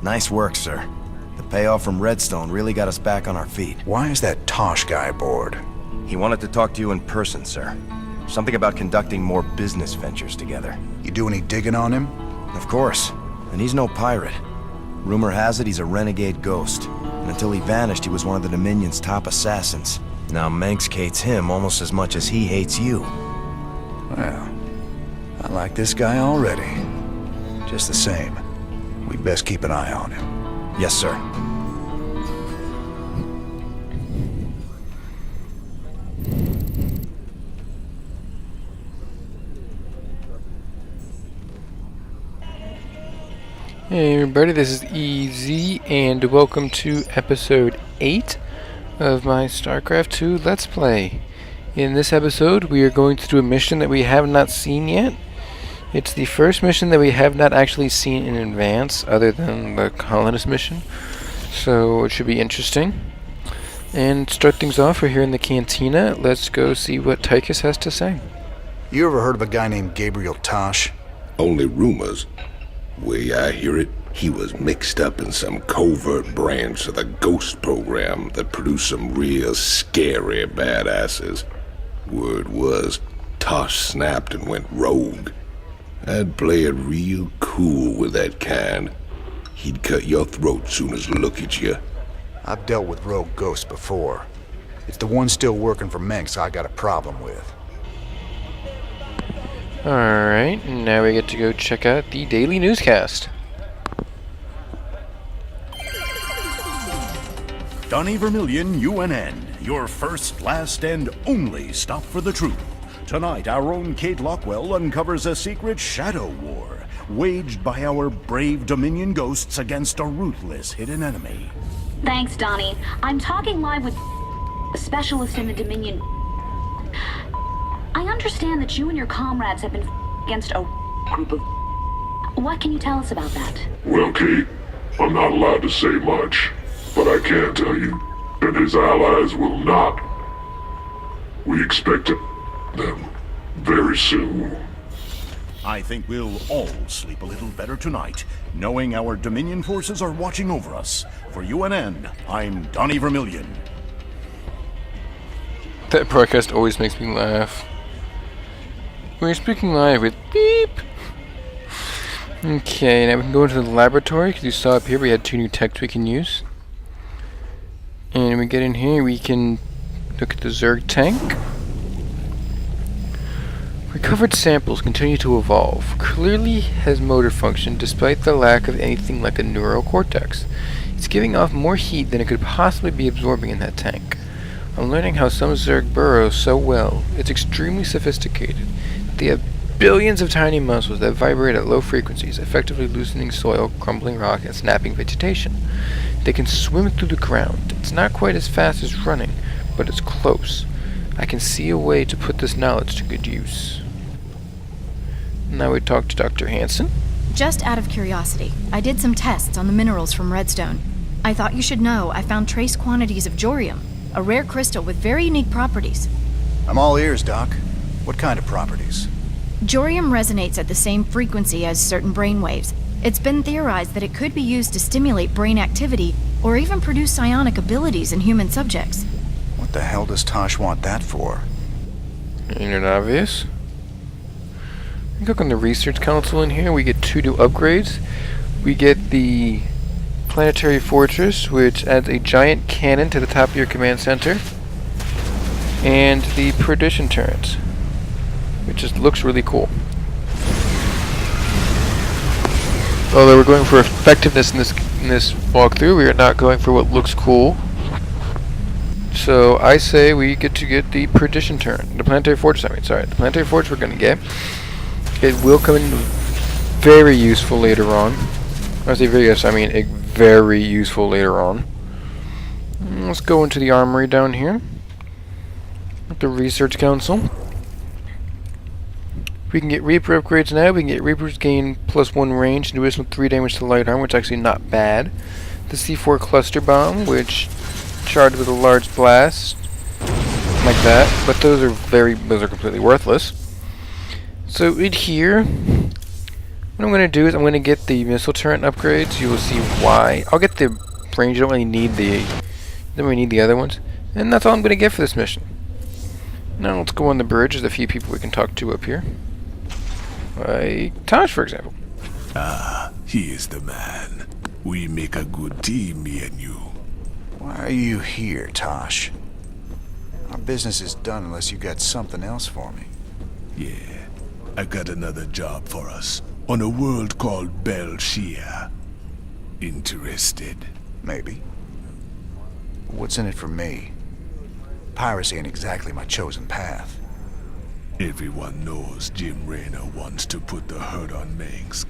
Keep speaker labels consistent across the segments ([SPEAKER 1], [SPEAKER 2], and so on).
[SPEAKER 1] Nice work, sir. The payoff from Redstone really got us back on our feet.
[SPEAKER 2] Why is that Tosh guy aboard?
[SPEAKER 1] He wanted to talk to you in person, sir. Something about conducting more business ventures together.
[SPEAKER 2] You do any digging on him?
[SPEAKER 1] Of course. And he's no pirate. Rumor has it he's a renegade ghost. And until he vanished, he was one of the Dominion's top assassins. Now Manx hates him almost as much as he hates you.
[SPEAKER 2] Well, I like this guy already. Just the same, we'd best keep an eye on him.
[SPEAKER 1] Yes, sir.
[SPEAKER 3] Hey everybody, this is EZ, and welcome to episode 8 of my Starcraft 2 Let's Play. In this episode, we are going to do a mission that we have not seen yet. It's the first mission that we have not actually seen in advance, other than the colonist mission, so it should be interesting. And to start things off, we're here in the cantina. Let's go see what Tychus has to say.
[SPEAKER 2] You ever heard of a guy named Gabriel Tosh?
[SPEAKER 4] Only rumors. Way I hear it, he was mixed up in some covert branch of the Ghost program that produced some real scary badasses. Word was, Tosh snapped and went rogue. I'd play it real cool with that kind. He'd cut your throat soon as look at you.
[SPEAKER 2] I've dealt with rogue ghosts before. It's the one still working for Manx I got a problem with.
[SPEAKER 3] Alright, now we get to go check out the daily newscast.
[SPEAKER 5] Donnie Vermillion, UNN, your first, last, and only stop for the truth. Tonight, our own Kate Lockwell uncovers a secret shadow war, waged by our brave Dominion ghosts against a ruthless hidden enemy.
[SPEAKER 6] Thanks, Donnie. I'm talking live with a specialist in the Dominion. I understand that you and your comrades have been against a group of... What can you tell us about that?
[SPEAKER 7] Well, Kate, I'm not allowed to say much, but I can tell you that his allies will not. We expect them very soon.
[SPEAKER 5] I think we'll all sleep a little better tonight, knowing our Dominion forces are watching over us. For UNN, I'm Donnie Vermillion.
[SPEAKER 3] That broadcast always makes me laugh. We're speaking live with beep. Okay, now we can go into the laboratory, because you saw up here we had 2 new techs we can use. And when we get in here, we can look at the Zerg tank. Recovered samples continue to evolve. Clearly has motor function despite the lack of anything like a neural cortex. It's giving off more heat than it could possibly be absorbing in that tank. I'm learning how some Zerg burrow so well. It's extremely sophisticated. They have billions of tiny muscles that vibrate at low frequencies, effectively loosening soil, crumbling rock, and snapping vegetation. They can swim through the ground. It's not quite as fast as running, but it's close. I can see a way to put this knowledge to good use. Now we talk to Dr. Hansen.
[SPEAKER 8] Just out of curiosity, I did some tests on the minerals from Redstone. I thought you should know I found trace quantities of Jorium, a rare crystal with very unique properties.
[SPEAKER 2] I'm all ears, Doc. What kind of properties?
[SPEAKER 8] Jorium resonates at the same frequency as certain brainwaves. It's been theorized that it could be used to stimulate brain activity or even produce psionic abilities in human subjects.
[SPEAKER 2] What the hell does Tosh want that for?
[SPEAKER 3] Ain't it obvious? We click on the research console in here. We get 2 new upgrades. We get the planetary fortress, which adds a giant cannon to the top of your command center, and the perdition turret, which just looks really cool. Although we're going for effectiveness in this walkthrough, we are not going for what looks cool. So I say we get the perdition turret, the planetary fortress. The planetary fortress we're going to get. It will come in very useful later on. When I say very useful, I mean very useful later on. Let's go into the armory down here. With the research council. We can get Reaper upgrades now. We can get Reapers gain +1 range and additional 3 damage to light armor, which is actually not bad. The C4 cluster bomb, which charged with a large blast, like that. But those are completely worthless. So in here, What I'm going to do is I'm going to get the missile turret upgrades. You will see why. I'll get the range. I don't really need the other ones. And that's all I'm going to get for this mission. Now let's go on the bridge. There's a few people we can talk to up here. Like Tosh, for example.
[SPEAKER 9] Ah, he is the man. We make a good team, me and you.
[SPEAKER 2] Why are you here, Tosh? Our business is done unless you got something else for me.
[SPEAKER 9] Yeah, I got another job for us on a world called Belshia. Interested?
[SPEAKER 2] Maybe. What's in it for me? Piracy ain't exactly my chosen path.
[SPEAKER 9] Everyone knows Jim Raynor wants to put the hurt on Mengsk.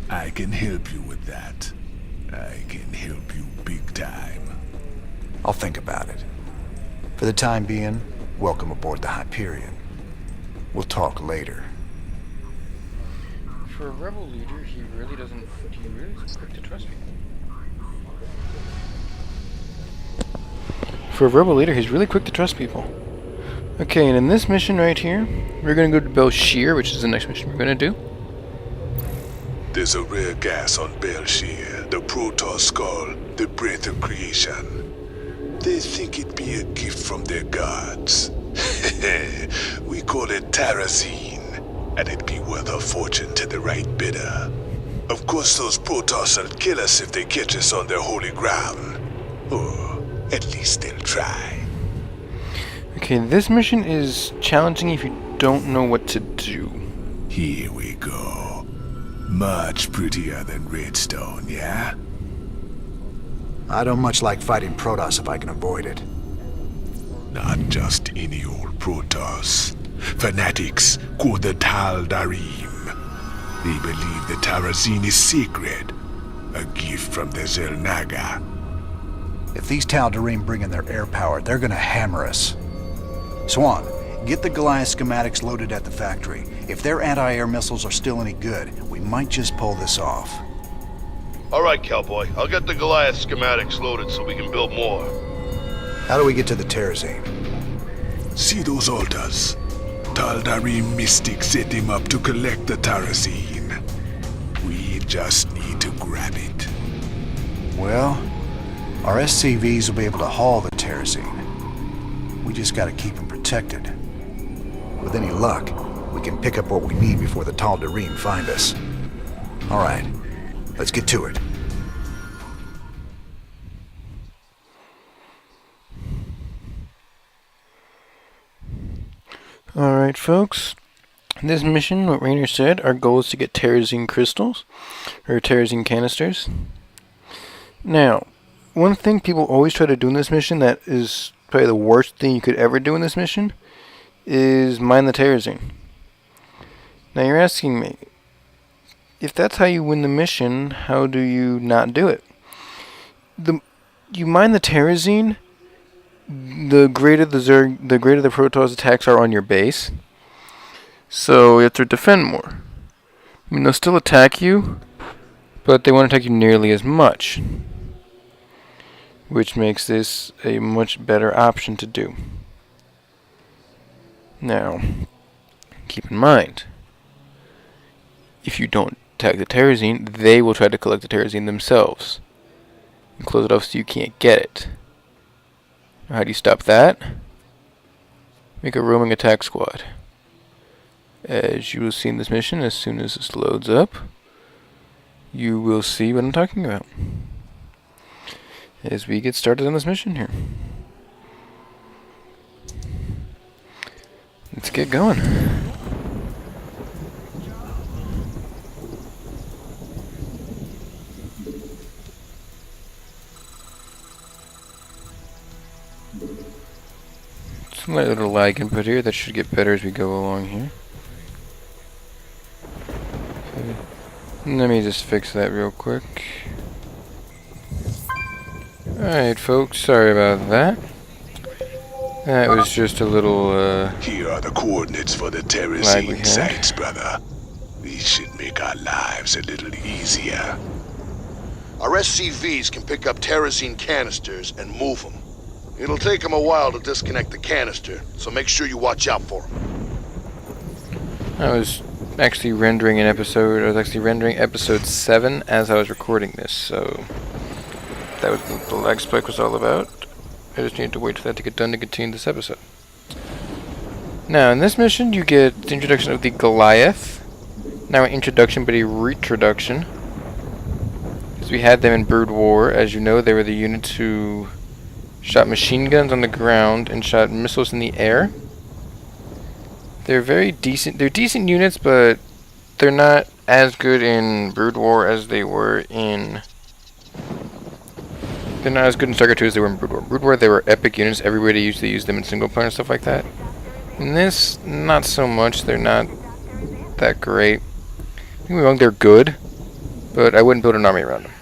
[SPEAKER 9] I can help you with that. I can help you big time.
[SPEAKER 2] I'll think about it. For the time being, welcome aboard the Hyperion. We'll talk later.
[SPEAKER 3] For a rebel leader, he really isn't quick to trust people. For a rebel leader, he's really quick to trust people. Okay, and in this mission right here, we're going to go to Belshir, which is the next mission we're going to do.
[SPEAKER 9] There's a rare gas on Belshir, the Protoss skull, the breath of creation. They think it be a gift from their gods. We call it Terrazine, and it'd be worth a fortune to the right bidder. Of course, those Protoss will kill us if they catch us on their holy ground. Or at least they'll try.
[SPEAKER 3] Okay, this mission is challenging if you don't know what to do.
[SPEAKER 9] Here we go. Much prettier than Redstone, yeah?
[SPEAKER 2] I don't much like fighting Protoss if I can avoid it.
[SPEAKER 9] Not just any old Protoss. Fanatics called the Tal Darim. They believe the Terrazine is sacred. A gift from the Zelnaga.
[SPEAKER 2] If these Tal'Darim bring in their air power, they're gonna hammer us. Swan, get the Goliath schematics loaded at the factory. If their anti-air missiles are still any good, we might just pull this off.
[SPEAKER 10] All right, cowboy. I'll get the Goliath schematics loaded so we can build more.
[SPEAKER 2] How do we get to the Terrazine?
[SPEAKER 9] See those altars? Tal'Darim mystics set him up to collect the Terrazine. We just need to grab it.
[SPEAKER 2] Well, our SCVs will be able to haul the Terrazine. We just gotta keep them protected. With any luck, we can pick up what we need before the Tal'Darim find us. All right, let's get to it.
[SPEAKER 3] Alright, folks. In this mission, what Raynor said, our goal is to get Terrazine crystals, or Terrazine canisters. Now, one thing people always try to do in this mission that is probably the worst thing you could ever do in this mission is mine the Terrazine. Now you're asking me, if that's how you win the mission, how do you not do it? You mine the Terrazine, the greater the Protoss attacks are on your base, so you have to defend more. I mean, they'll still attack you, but they won't attack you nearly as much, which makes this a much better option to do. Now, keep in mind, if you don't attack the Terrazine, they will try to collect the Terrazine themselves and close it off so you can't get it. Now, how do you stop that? Make a roaming attack squad. As you will see in this mission, as soon as this loads up, you will see what I'm talking about as we get started on this mission here. Let's get going. Some little lag input here that should get better as we go along here. Okay. Let me just fix that real quick. Alright, folks, sorry about that. That was just a little,
[SPEAKER 9] Here are the coordinates for the
[SPEAKER 3] lag we
[SPEAKER 9] Terrazine
[SPEAKER 3] had.
[SPEAKER 9] sites, brother. These should make our lives a little easier.
[SPEAKER 10] Our SCVs can pick up Terrazine canisters and move them. It'll take them a while to disconnect the canister, so make sure you watch out for them.
[SPEAKER 3] I was actually rendering an episode. I was actually rendering episode 7 as I was recording this, so that was what the lag spike was all about. I just needed to wait for that to get done to continue this episode. Now, in this mission, you get the introduction of the Goliath. Not an introduction, but a retroduction. Because we had them in Brood War. As you know, they were the units who shot machine guns on the ground and shot missiles in the air. They're very decent. They're decent units, but they're not as good in Brood War as they were in... They're not as good in Starcraft 2 as they were in Brood War. Brood War, they were epic units. Everybody used to use them in single player and stuff like that. In this, not so much. They're not that great. Don't get me wrong, they're good, but I wouldn't build an army around them.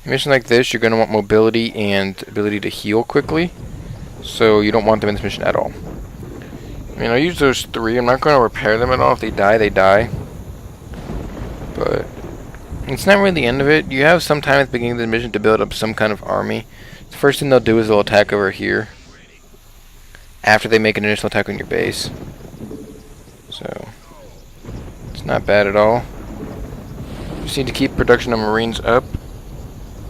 [SPEAKER 3] In a mission like this, you're going to want mobility and ability to heal quickly, so you don't want them in this mission at all. I mean, I'll use those 3. I'm not going to repair them at all. If they die, they die. But it's not really the end of it. You have some time at the beginning of the mission to build up some kind of army. The first thing they'll do is they'll attack over here after they make an initial attack on your base. So it's not bad at all. You just need to keep production of Marines up.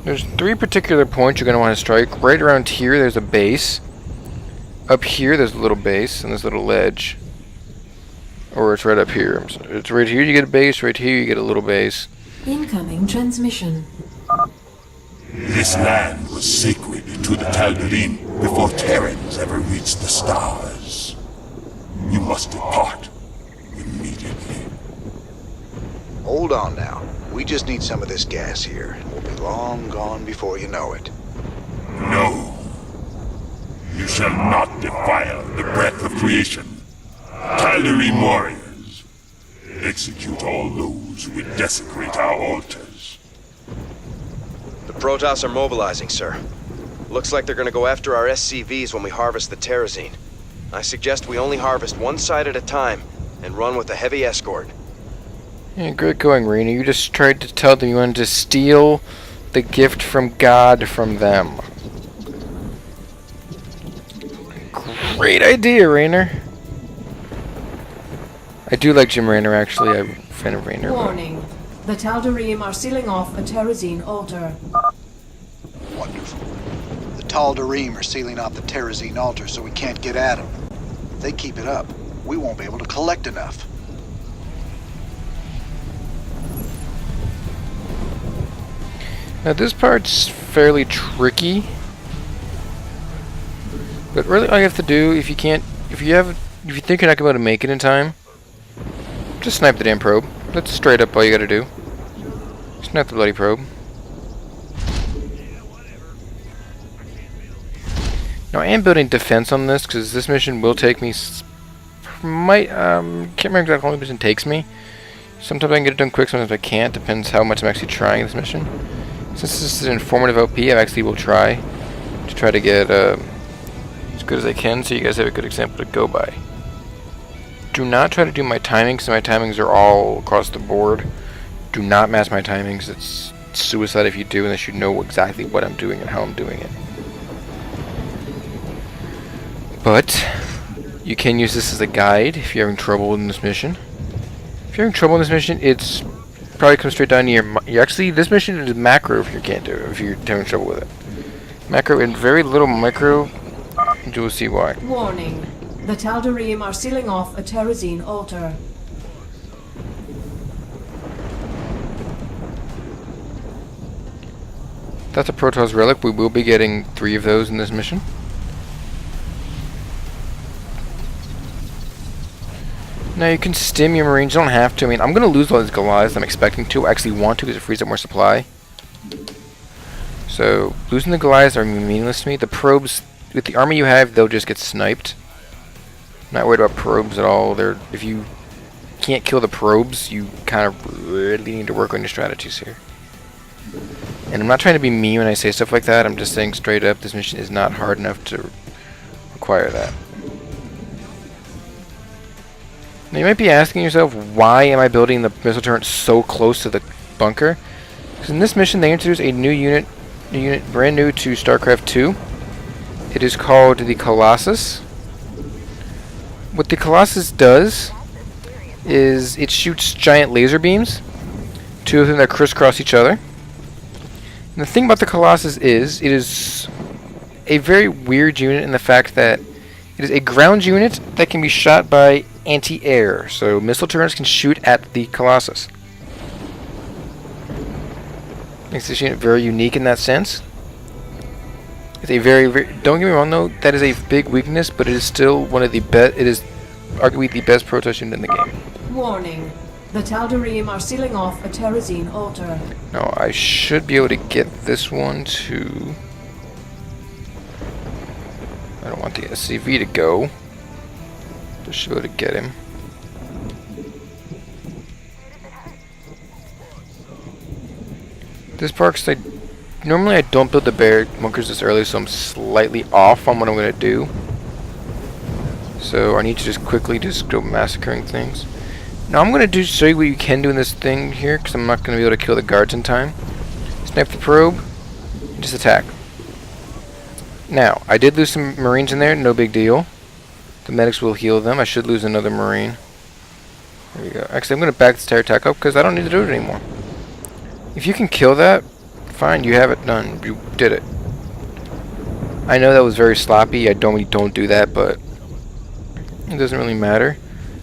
[SPEAKER 3] There's 3 particular points you're going to want to strike. Right around here, there's a base. Up here, there's a little base and this little ledge. Or it's right up here. It's right here you get a base, right here you get a little base.
[SPEAKER 11] Incoming transmission.
[SPEAKER 7] This land was sacred to the Tal'Darim before Terrans ever reached the stars. You must depart immediately.
[SPEAKER 2] Hold on now. We just need some of this gas here, and we'll be long gone before you know it.
[SPEAKER 7] No. You shall not defile the breath of creation. Tal'Darim warriors, execute all those who would desecrate our altars.
[SPEAKER 12] The Protoss are mobilizing, sir. Looks like they're gonna go after our SCVs when we harvest the Terrazine. I suggest we only harvest one side at a time and run with a heavy escort.
[SPEAKER 3] Yeah, great going, Raina. You just tried to tell them you wanted to steal the gift from God from them. Great idea, Rainer. I do like Jim Raynor, actually. I'm a fan of Raynor.
[SPEAKER 11] Warning. The Tal'Darim are sealing off a Terrazine altar.
[SPEAKER 2] Wonderful. The Tal'Darim are sealing off the Terrazine altar so we can't get at them. If they keep it up, we won't be able to collect enough.
[SPEAKER 3] Now this part's fairly tricky. But really all you have to do, if you think you're not going to be able to make it in time, just snipe the damn probe. That's straight up all you gotta do. Snipe the bloody probe. Now I am building defense on this, because this mission will take me... can't remember exactly how long the mission takes me. Sometimes I can get it done quick, sometimes I can't. Depends how much I'm actually trying this mission. Since this is an informative LP, I actually will try to get as good as I can, so you guys have a good example to go by. Do not try to do my timings, because my timings are all across the board. Do not match my timings. It's suicide if you do, unless you know exactly what I'm doing and how I'm doing it. But you can use this as a guide if you're having trouble in this mission. If you're having trouble in this mission, it's probably comes straight down to your... Actually, this mission is macro if you can't do it, if you're having trouble with it. Macro and very little micro, and you'll see why.
[SPEAKER 11] Warning. The Tal'Darim are sealing off a Terrazine altar.
[SPEAKER 3] That's a Protoss relic. We will be getting 3 of those in this mission. Now you can stim your Marines, you don't have to. I mean, I'm going to lose all these Goliaths. I'm expecting to. I actually want to because it frees up more supply. So, losing the Goliaths are meaningless to me. The probes, with the army you have, they'll just get sniped. Not worried about probes at all. If you can't kill the probes, you kind of really need to work on your strategies here. And I'm not trying to be mean when I say stuff like that. I'm just saying straight up, this mission is not hard enough to require that. Now you might be asking yourself, why am I building the missile turret so close to the bunker? Because in this mission they introduced a new unit brand new to Starcraft 2. It is called the Colossus. What the Colossus does is it shoots giant laser beams. 2 of them that crisscross each other. And the thing about the Colossus is, it is a very weird unit in the fact that it is a ground unit that can be shot by anti-air. So missile turrets can shoot at the Colossus. Makes this unit very unique in that sense. It's a very, don't get me wrong though, that is a big weakness, but it is still one of the best, it is arguably the best Protoss unit in the game.
[SPEAKER 11] Warning. The Tal'Darim are sealing off a Terrazine altar.
[SPEAKER 3] Now, I should be able to get this one to... I don't want the SCV to go. Just should be able to get him. This part, cause normally I don't build the bear bunkers this early, so I'm slightly off on what I'm going to do. So I need to just quickly just go massacring things. Now I'm going to show you what you can do in this thing here, because I'm not going to be able to kill the guards in time. Snipe the probe, and just attack. Now, I did lose some Marines in there, no big deal. The medics will heal them. I should lose another Marine. There you go. Actually, I'm going to back this entire attack up, because I don't need to do it anymore. If you can kill that, fine, you have it done. You did it. I know that was very sloppy. I don't do that, but it doesn't really matter.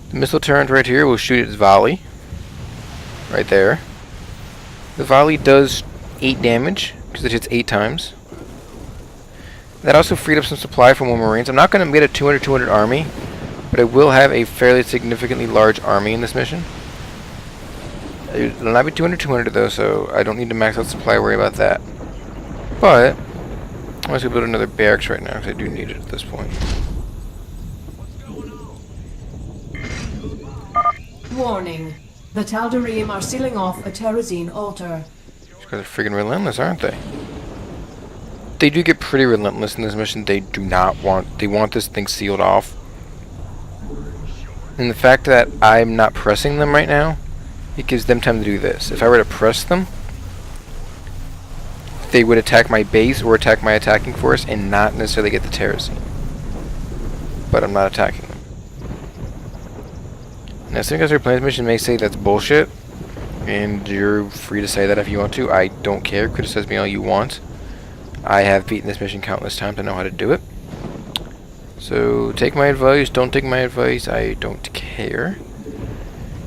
[SPEAKER 3] The missile turret right here will shoot its volley. Right there. The volley does 8 damage, because it hits 8 times. That also freed up some supply for more Marines. I'm not going to get a 200 army, but I will have a fairly significantly large army in this mission. It'll not be 200 though, so I don't need to max out supply, worry about that. But I'm just going to build another barracks right now, because I do need it at this point.
[SPEAKER 11] Warning. The Tal'Darim are sealing off a Terrazine altar.
[SPEAKER 3] These guys are friggin' relentless, aren't they? They do get pretty relentless in this mission. They want this thing sealed off. And the fact that I'm not pressing them right now, it gives them time to do this. If I were to press them, they would attack my base or attack my attacking force and not necessarily get the Terrazine. But I'm not attacking them. Now, some guys who are playing this mission may say that's bullshit, and you're free to say that if you want to. I don't care. Criticize me all you want. I have beaten this mission countless times. I know how to do it. So, take my advice. Don't take my advice. I don't care.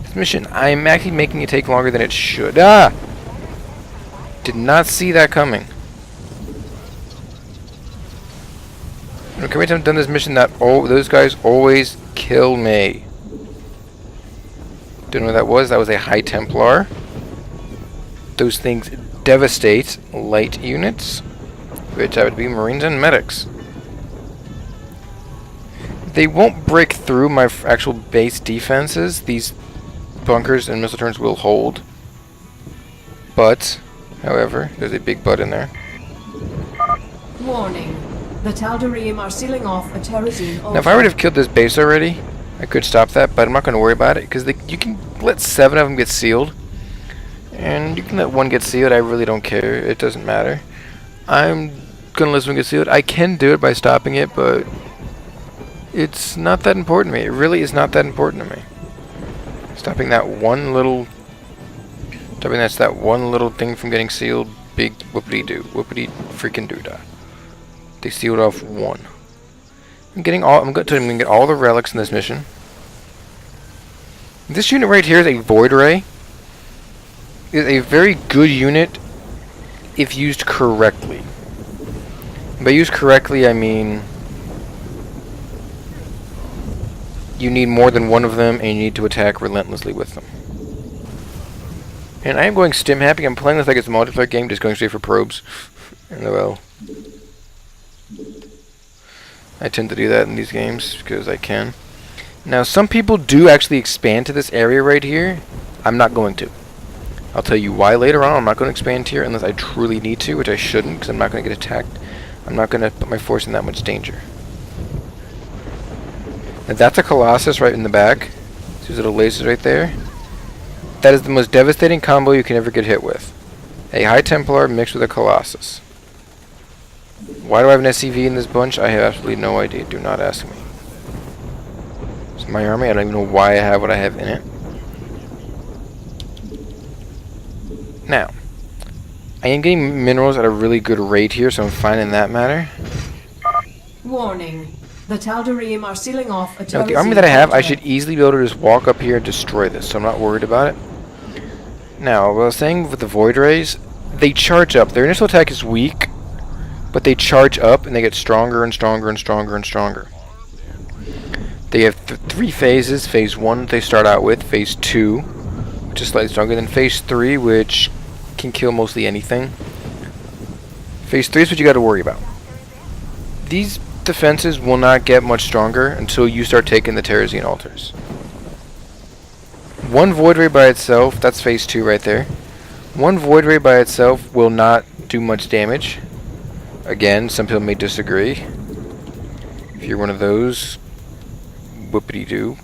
[SPEAKER 3] This mission, I'm actually making it take longer than it should. Ah! Did not see that coming. Every time I've done this mission, those guys always kill me. Don't know what that was. That was a High Templar. Those things devastate light units, which have to be Marines and medics. They won't break through my actual base defenses. These bunkers and missile turrets will hold. But, however, there's a big but in there.
[SPEAKER 11] Warning. The Tal'Darim are sealing off a Terrazine altar.
[SPEAKER 3] Now, if I would have killed this base already, I could stop that, but I'm not going to worry about it, because you can let 7 of them get sealed, and you can let 1 get sealed. I really don't care. It doesn't matter. I'm going to let 1 get sealed. I can do it by stopping it, but it's not that important to me. It really is not that important to me. Stopping that one little thing from getting sealed, big whoopity-doo. Whoopity freaking doo-dah. They sealed off 1. I'm going to get all the relics in this mission. This unit right here is a Void Ray. It is a very good unit if used correctly. By used correctly, I mean you need more than 1 of them, and you need to attack relentlessly with them. And I am going stim happy. I'm playing this like it's a multiplayer game, just going straight for probes. And well, I tend to do that in these games because I can. Now, some people do actually expand to this area right here. I'm not going to. I'll tell you why later on. I'm not going to expand here unless I truly need to, which I shouldn't, because I'm not going to get attacked. I'm not going to put my force in that much danger. Now, that's a Colossus right in the back. These little lasers right there. That is the most devastating combo you can ever get hit with. A High Templar mixed with a Colossus. Why do I have an SCV in this bunch? I have absolutely no idea. Do not ask me. It's my army. I don't even know why I have what I have in it. Now, I am getting minerals at a really good rate here, so I'm fine in that matter.
[SPEAKER 11] Warning. The Tal'Darim are sealing off a
[SPEAKER 3] Now, with the army that I have, I should easily be able to just walk up here and destroy this, so I'm not worried about it. Now, what I was saying with the Void Rays, they charge up. Their initial attack is weak, but they charge up and they get stronger and stronger and stronger and stronger. They have 3 phases. Phase 1 they start out with. Phase 2, which is slightly stronger than Phase 3, which can kill mostly anything. Phase 3 is what you got to worry about. These defenses will not get much stronger until you start taking the Terrazine altars. One Void Ray by itself, that's Phase 2 right there. One Void Ray by itself will not do much damage. Again, some people may disagree. If you're one of those, whoopity-doo,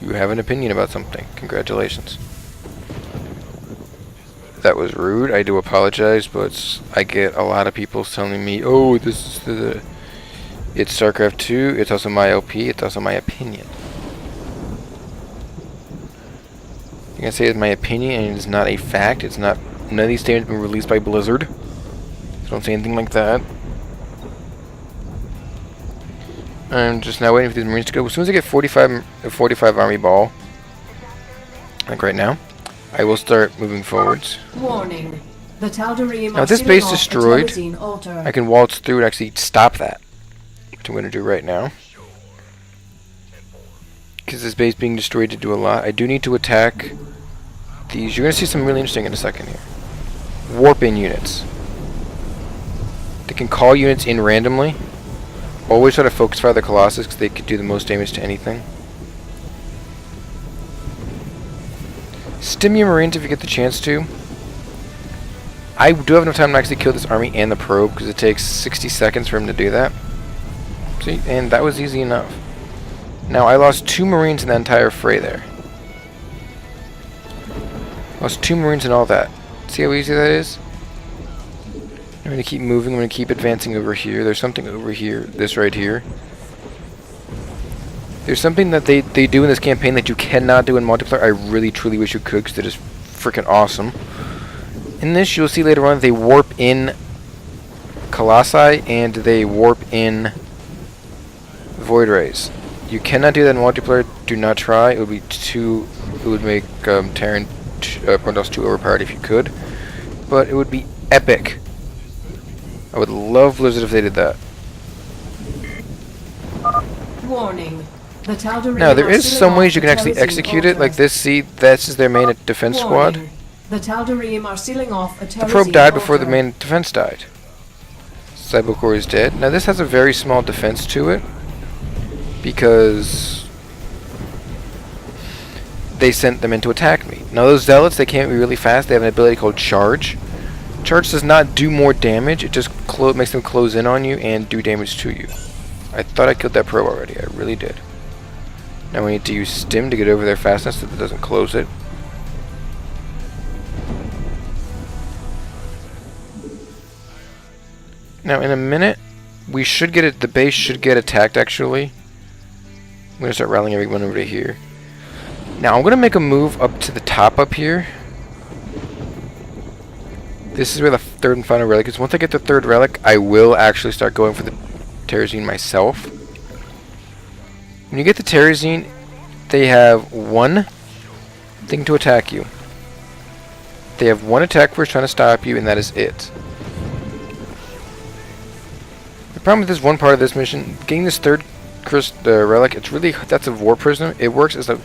[SPEAKER 3] you have an opinion about something. Congratulations. That was rude. I do apologize, but I get a lot of people telling me, oh, this is it's Starcraft 2, it's also my LP, it's also my opinion. You can say it's my opinion and it's not a fact. It's not, none of these statements have been released by Blizzard. So don't say anything like that. I'm just now waiting for these Marines to go. As soon as I get 45 army ball, like right now, I will start moving forwards.
[SPEAKER 11] Warning. The Tal'Darim
[SPEAKER 3] Now,
[SPEAKER 11] are
[SPEAKER 3] if this
[SPEAKER 11] sealing
[SPEAKER 3] base
[SPEAKER 11] off a
[SPEAKER 3] destroyed,
[SPEAKER 11] Terrazine altar.
[SPEAKER 3] I can waltz through and actually stop that. Which I'm going to do right now. Because this base being destroyed to do a lot. I do need to attack these. You're going to see something really interesting in a second here. Warp-in units. They can call units in randomly. Always try to focus fire the Colossus because they could do the most damage to anything. Stim your Marines if you get the chance to. I do have enough time to actually kill this army and the probe because it takes 60 seconds for him to do that. See, and that was easy enough. Now, I lost 2 Marines in that entire fray there. Lost 2 Marines and all that. See how easy that is? I'm going to keep moving. I'm going to keep advancing over here. There's something over here. This right here. There's something that they do in this campaign that you cannot do in multiplayer. I really, truly wish you could because it is freaking awesome. In this, you'll see later on they warp in Colossi and they warp in Void Rays. You cannot do that in multiplayer. Do not try. It would be too. It would make Terran Protoss too overpowered if you could. But it would be epic. I would love Blizzard if they did that.
[SPEAKER 11] Warning. The Tal'Darim
[SPEAKER 3] Now there
[SPEAKER 11] are
[SPEAKER 3] is
[SPEAKER 11] sealing
[SPEAKER 3] some
[SPEAKER 11] off
[SPEAKER 3] ways you
[SPEAKER 11] the
[SPEAKER 3] can actually
[SPEAKER 11] Terrazine
[SPEAKER 3] execute it.
[SPEAKER 11] altar.
[SPEAKER 3] Like this. See, this is their main defense squad.
[SPEAKER 11] Warning. The Tal'Darim are sealing off a
[SPEAKER 3] The probe
[SPEAKER 11] Terrazine
[SPEAKER 3] died before the
[SPEAKER 11] altar.
[SPEAKER 3] main defense died. Cybercore is dead. Now this has a very small defense to it because they sent them in to attack me. Now those zealots, they can't be really fast. They have an ability called charge. Charge does not do more damage. It just makes them close in on you and do damage to you. I thought I killed that probe already. I really did. Now we need to use stim to get over there fast enough so that it doesn't close it. Now in a minute, we should get it. The base should get attacked actually. I'm going to start rallying everyone over to here. Now I'm going to make a move up to the top up here. This is where the third and final relic is. Once I get the third relic, I will actually start going for the Terrazine myself. When you get the Terrazine, they have one thing to attack you. They have one attack force trying to stop you, and that is it. The problem with this one part of this mission, getting this third relic, it's really, that's a war prism. It works as a,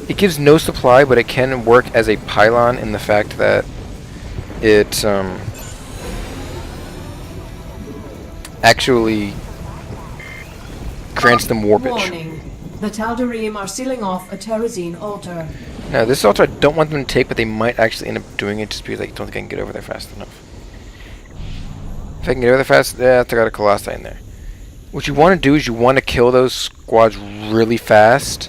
[SPEAKER 3] it gives no supply, but it can work as a pylon in the fact that it actually grants them warpage.
[SPEAKER 11] Warning. The Tal'Darim are sealing off a Terrazine altar.
[SPEAKER 3] Now this altar I don't want them to take, but they might actually end up doing it just because I don't think I can get over there fast enough. If I can get over there fast, yeah, I got a Colossi in there. What you want to do is you want to kill those squads really fast